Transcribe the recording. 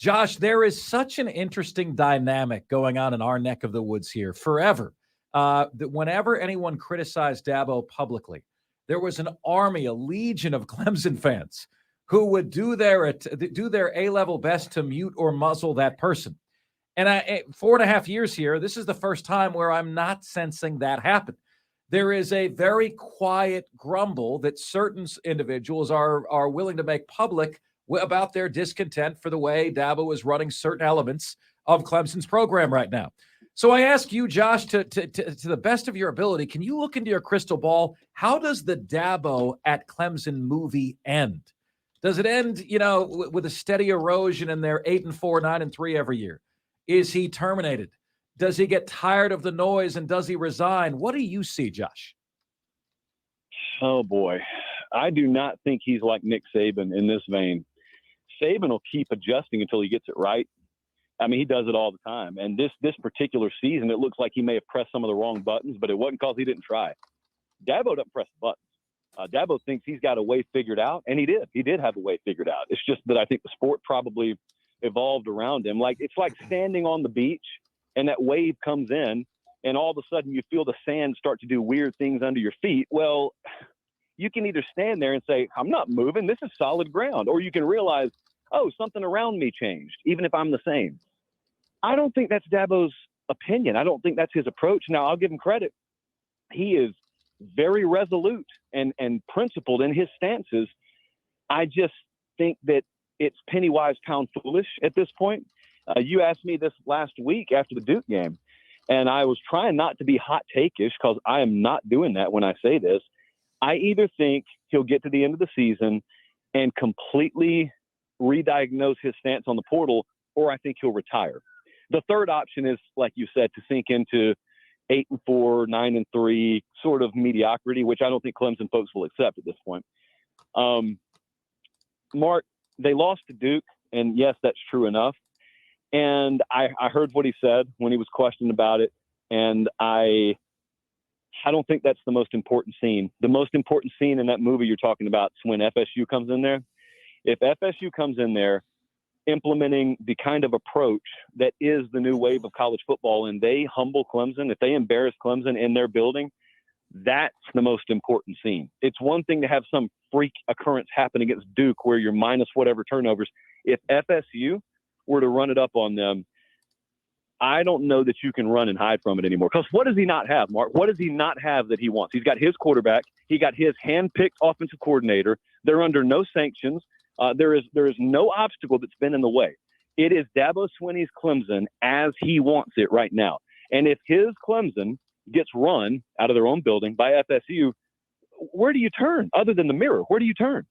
Josh, there is such an interesting dynamic going on in our neck of the woods here forever. That whenever anyone criticized Dabo publicly, there was an army, a legion of Clemson fans who would do their A-level best to mute or muzzle that person. And 4.5 years here, this is the first time where I'm not sensing that happen. There is a very quiet grumble that certain individuals are willing to make public about their discontent for the way Dabo is running certain elements of Clemson's program right now. So I ask you, Josh, to the best of your ability, can you look into your crystal ball? How does the Dabo at Clemson movie end? Does it end, with a steady erosion and they're 8-4, 9-3 every year? Is he terminated? Does he get tired of the noise and does he resign? What do you see, Josh? Oh, boy. I do not think he's like Nick Saban in this vein. Saban will keep adjusting until he gets it right. I mean, he does it all the time. And this particular season, it looks like he may have pressed some of the wrong buttons, but it wasn't because he didn't try. Dabo doesn't press the buttons. Dabo thinks he's got a way figured out, and he did. He did have a way figured out. It's just that I think the sport probably evolved around him. It's like standing on the beach, and that wave comes in, and all of a sudden you feel the sand start to do weird things under your feet. Well, you can either stand there and say, I'm not moving, this is solid ground. Or you can realize, oh, something around me changed, even if I'm the same. I don't think that's Dabo's opinion. I don't think that's his approach. Now, I'll give him credit. He is very resolute and principled in his stances. I just think that it's penny wise, pound foolish at this point. You asked me this last week after the Duke game, and I was trying not to be hot take-ish because I am not doing that when I say this. I either think he'll get to the end of the season and completely re-diagnose his stance on the portal, or I think he'll retire. The third option is, like you said, to sink into 8-4, 9-3 sort of mediocrity, which I don't think Clemson folks will accept at this point. Mark, they lost to Duke, and yes, that's true enough. And I heard what he said when he was questioned about it, and I don't think that's the most important scene. The most important scene in that movie you're talking about is when FSU comes in there. If FSU comes in there implementing the kind of approach that is the new wave of college football, and they humble Clemson, if they embarrass Clemson in their building, that's the most important scene. It's one thing to have some freak occurrence happen against Duke where you're minus whatever turnovers. If FSU were to run it up on them, I don't know that you can run and hide from it anymore. Because what does he not have, Mark? What does he not have that he wants? He's got his quarterback. He got his hand-picked offensive coordinator. They're under no sanctions. There is no obstacle that's been in the way. It is Dabo Swinney's Clemson as he wants it right now. And if his Clemson gets run out of their own building by FSU, where do you turn other than the mirror? Where do you turn?